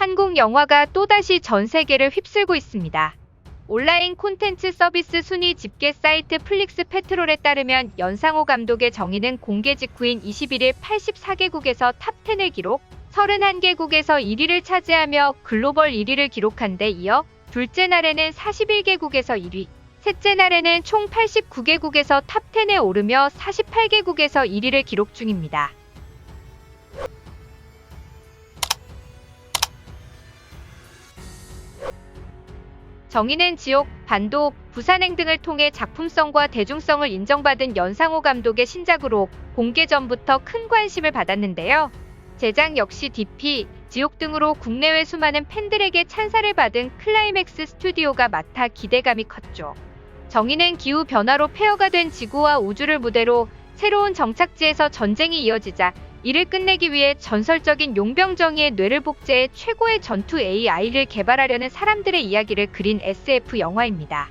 한국 영화가 또다시 전 세계를 휩쓸고 있습니다. 온라인 콘텐츠 서비스 순위 집계 사이트 플릭스 페트롤에 따르면 연상호 감독의 정의는 공개 직후인 21일 84개국에서 탑10을 기록, 31개국에서 1위를 차지하며 글로벌 1위를 기록한 데 이어 둘째 날에는 41개국에서 1위, 셋째 날에는 총 89개국에서 탑10에 오르며 48개국에서 1위를 기록 중입니다. 정의는 지옥, 반도, 부산행 등을 통해 작품성과 대중성을 인정받은 연상호 감독의 신작으로 공개 전부터 큰 관심을 받았는데요. 제작 역시 DP, 지옥 등으로 국내외 수많은 팬들에게 찬사를 받은 클라이맥스 스튜디오가 맡아 기대감이 컸죠. 정의는 기후 변화로 폐허가 된 지구와 우주를 무대로 새로운 정착지에서 전쟁이 이어지자 이를 끝내기 위해 전설적인 용병정의의 뇌를 복제해 최고의 전투 AI를 개발하려는 사람들의 이야기를 그린 SF 영화입니다.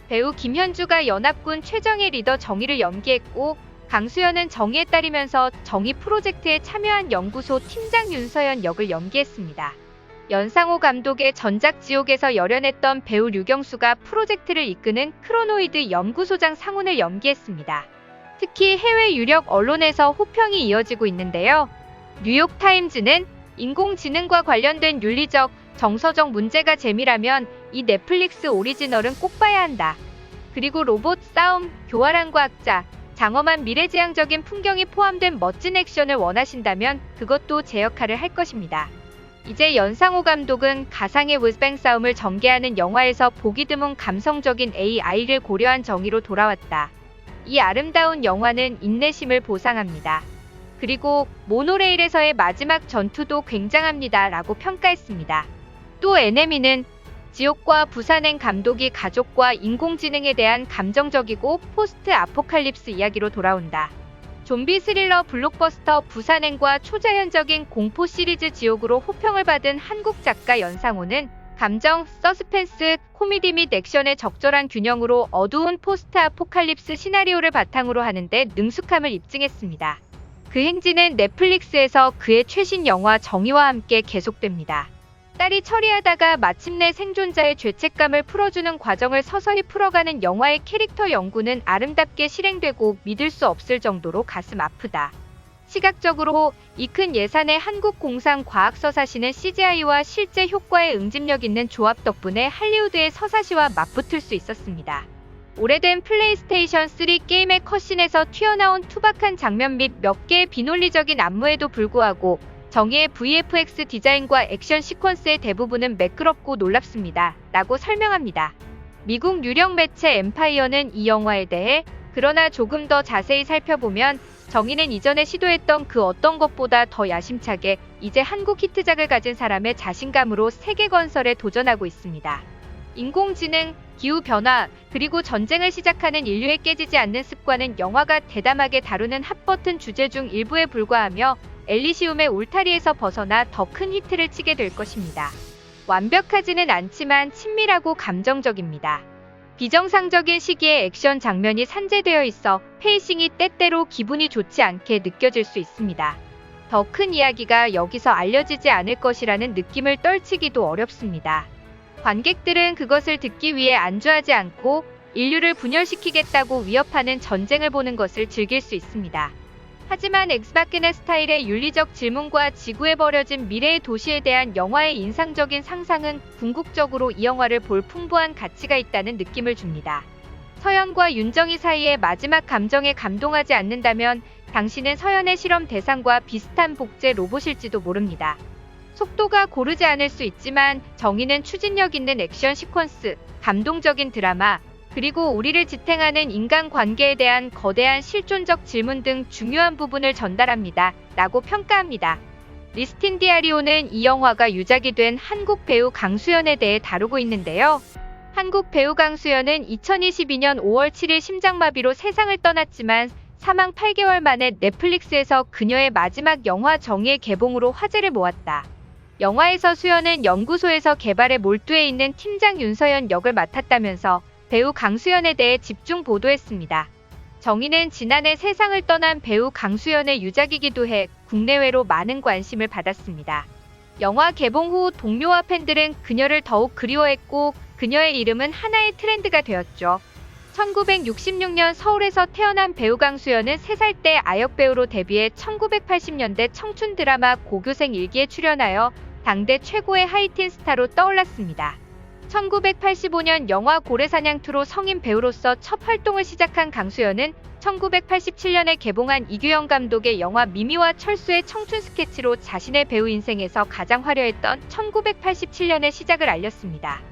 배우 김현주가 연합군 최정예 리더 정의를 연기했고, 강수연은 정의에 따르면서 정의 프로젝트에 참여한 연구소 팀장 윤서연 역을 연기했습니다. 연상호 감독의 전작 지옥에서 열연했던 배우 류경수가 프로젝트를 이끄는 크로노이드 연구소장 상훈을 연기했습니다. 특히 해외 유력 언론에서 호평이 이어지고 있는데요. 뉴욕타임즈는 인공지능과 관련된 윤리적, 정서적 문제가 재미라면 이 넷플릭스 오리지널은 꼭 봐야 한다. 그리고 로봇 싸움, 교활한 과학자, 장엄한 미래지향적인 풍경이 포함된 멋진 액션을 원하신다면 그것도 제 역할을 할 것입니다. 이제 연상호 감독은 가상의 wisbang 싸움을 전개하는 영화에서 보기 드문 감성적인 AI를 고려한 정의로 돌아왔다. 이 아름다운 영화는 인내심을 보상합니다. 그리고 모노레일에서의 마지막 전투도 굉장합니다 라고 평가했습니다. 또 NME는 지옥과 부산행 감독이 가족과 인공지능에 대한 감정적이고 포스트 아포칼립스 이야기로 돌아온다. 좀비 스릴러 블록버스터 부산행과 초자연적인 공포 시리즈 지옥으로 호평을 받은 한국 작가 연상호는 감정, 서스펜스, 코미디 및 액션의 적절한 균형으로 어두운 포스트 아포칼립스 시나리오를 바탕으로 하는데 능숙함을 입증했습니다. 그 행진은 넷플릭스에서 그의 최신 영화 정의와 함께 계속됩니다. 딸이 처리하다가 마침내 생존자의 죄책감을 풀어주는 과정을 서서히 풀어가는 영화의 캐릭터 연구는 아름답게 실행되고 믿을 수 없을 정도로 가슴 아프다. 시각적으로 이 큰 예산의 한국 공상 과학 서사시는 CGI와 실제 효과의 응집력 있는 조합 덕분에 할리우드의 서사시와 맞붙을 수 있었습니다. 오래된 플레이스테이션 3 게임의 컷신에서 튀어나온 투박한 장면 및 몇 개의 비논리적인 안무에도 불구하고 정의의 VFX 디자인과 액션 시퀀스의 대부분은 매끄럽고 놀랍습니다. 라고 설명합니다. 미국 유력 매체 엠파이어는 이 영화에 대해 그러나 조금 더 자세히 살펴보면 정의는 이전에 시도했던 그 어떤 것보다 더 야심차게 이제 한국 히트작을 가진 사람의 자신감으로 세계 건설에 도전하고 있습니다. 인공지능, 기후변화, 그리고 전쟁을 시작하는 인류의 깨지지 않는 습관은 영화가 대담하게 다루는 핫버튼 주제 중 일부에 불과하며 엘리시움의 울타리에서 벗어나 더 큰 히트를 치게 될 것입니다. 완벽하지는 않지만 친밀하고 감정적입니다. 비정상적인 시기에 액션 장면이 산재되어 있어 페이싱이 때때로 기분이 좋지 않게 느껴질 수 있습니다. 더 큰 이야기가 여기서 알려지지 않을 것이라는 느낌을 떨치기도 어렵습니다. 관객들은 그것을 듣기 위해 안주하지 않고 인류를 분열시키겠다고 위협하는 전쟁을 보는 것을 즐길 수 있습니다. 하지만 엑스마키나 스타일의 윤리적 질문과 지구에 버려진 미래의 도시에 대한 영화의 인상적인 상상은 궁극적으로 이 영화를 볼 풍부한 가치가 있다는 느낌을 줍니다. 서연과 윤정이 사이의 마지막 감정에 감동하지 않는다면 당신은 서연의 실험 대상과 비슷한 복제 로봇일지도 모릅니다. 속도가 고르지 않을 수 있지만 정의는 추진력 있는 액션 시퀀스, 감동적인 드라마, 그리고 우리를 지탱하는 인간관계에 대한 거대한 실존적 질문 등 중요한 부분을 전달합니다. 라고 평가합니다. 리스틴 디아리오는 이 영화가 유작이 된 한국 배우 강수연에 대해 다루고 있는데요. 한국 배우 강수연은 2022년 5월 7일 심장마비로 세상을 떠났지만 사망 8개월 만에 넷플릭스에서 그녀의 마지막 영화 정의의 개봉으로 화제를 모았다. 영화에서 수연은 연구소에서 개발에 몰두해 있는 팀장 윤서연 역을 맡았다면서 배우 강수연에 대해 집중 보도했습니다. 정의는 지난해 세상을 떠난 배우 강수연의 유작이기도 해 국내외로 많은 관심을 받았습니다. 영화 개봉 후 동료와 팬들은 그녀를 더욱 그리워했고 그녀의 이름은 하나의 트렌드가 되었죠. 1966년 서울에서 태어난 배우 강수연은 3살 때 아역배우로 데뷔해 1980년대 청춘 드라마 고교생 일기에 출연하여 당대 최고의 하이틴 스타로 떠올랐습니다. 1985년 영화 고래사냥2로 성인 배우로서 첫 활동을 시작한 강수연은 1987년에 개봉한 이규영 감독의 영화 미미와 철수의 청춘 스케치로 자신의 배우 인생에서 가장 화려했던 1987년의 시작을 알렸습니다.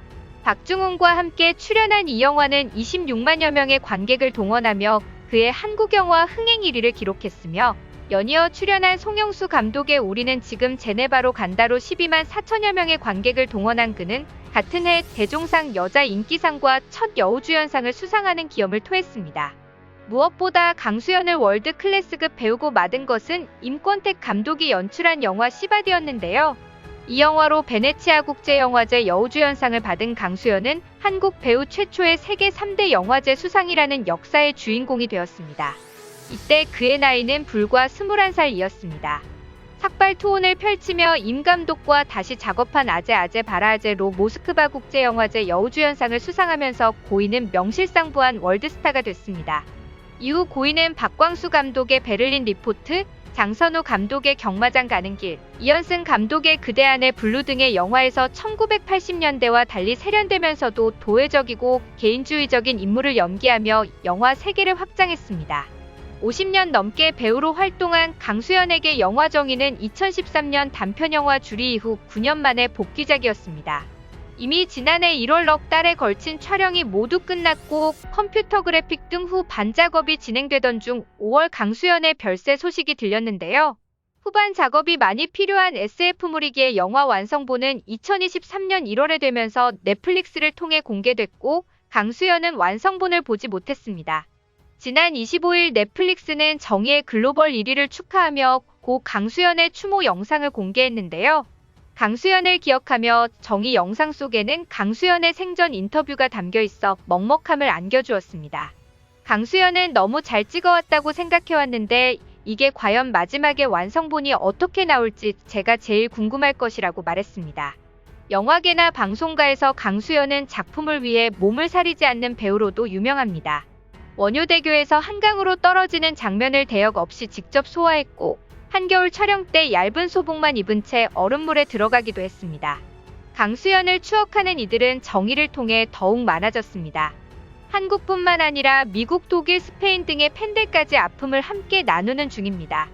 박중훈과 함께 출연한 이 영화는 26만여 명의 관객을 동원하며 그의 한국 영화 흥행 1위를 기록했으며 연이어 출연한 송영수 감독의 우리는 지금 제네바로 간다로 12만 4천여 명의 관객을 동원한 그는 같은 해 대종상 여자 인기상과 첫 여우주연상을 수상하는 기염을 토했습니다. 무엇보다 강수연을 월드 클래스급 배우고 맡은 것은 임권택 감독이 연출한 영화 시바디였는데요. 이 영화로 베네치아 국제영화제 여우주연상을 받은 강수연은 한국 배우 최초의 세계 3대 영화제 수상이라는 역사의 주인공이 되었습니다. 이때 그의 나이는 불과 21살이었습니다. 삭발투혼을 펼치며 임 감독과 다시 작업한 아제 바라아제로 모스크바 국제영화제 여우주연상을 수상하면서 고인은 명실상부한 월드스타가 됐습니다. 이후 고인은 박광수 감독의 베를린 리포트, 장선우 감독의 경마장 가는 길, 이현승 감독의 그대 안의 블루 등의 영화에서 1980년대와 달리 세련되면서도 도회적이고 개인주의적인 인물을 연기하며 영화 세계를 확장했습니다. 50년 넘게 배우로 활동한 강수연에게 영화 정의는 2013년 단편영화 주리 이후 9년 만에 복귀작이었습니다. 이미 지난해 1월 넉 달에 걸친 촬영이 모두 끝났고 컴퓨터 그래픽 등 후 반작업이 진행되던 중 5월 강수연의 별세 소식이 들렸는데요. 후반 작업이 많이 필요한 SF물이기에 영화 완성본은 2023년 1월에 되면서 넷플릭스를 통해 공개됐고 강수연은 완성본을 보지 못했습니다. 지난 25일 넷플릭스는 정의의 글로벌 1위를 축하하며 고 강수연의 추모 영상을 공개했는데요. 강수연을 기억하며 정의 영상 속에는 강수연의 생전 인터뷰가 담겨 있어 먹먹함을 안겨주었습니다. 강수연은 너무 잘 찍어왔다고 생각해왔는데 이게 과연 마지막에 완성본이 어떻게 나올지 제가 제일 궁금할 것이라고 말했습니다. 영화계나 방송가에서 강수연은 작품을 위해 몸을 사리지 않는 배우로도 유명합니다. 원효대교에서 한강으로 떨어지는 장면을 대역 없이 직접 소화했고 한겨울 촬영 때 얇은 소복만 입은 채 얼음물에 들어가기도 했습니다. 강수연을 추억하는 이들은 정의를 통해 더욱 많아졌습니다. 한국뿐만 아니라 미국, 독일, 스페인 등의 팬들까지 아픔을 함께 나누는 중입니다.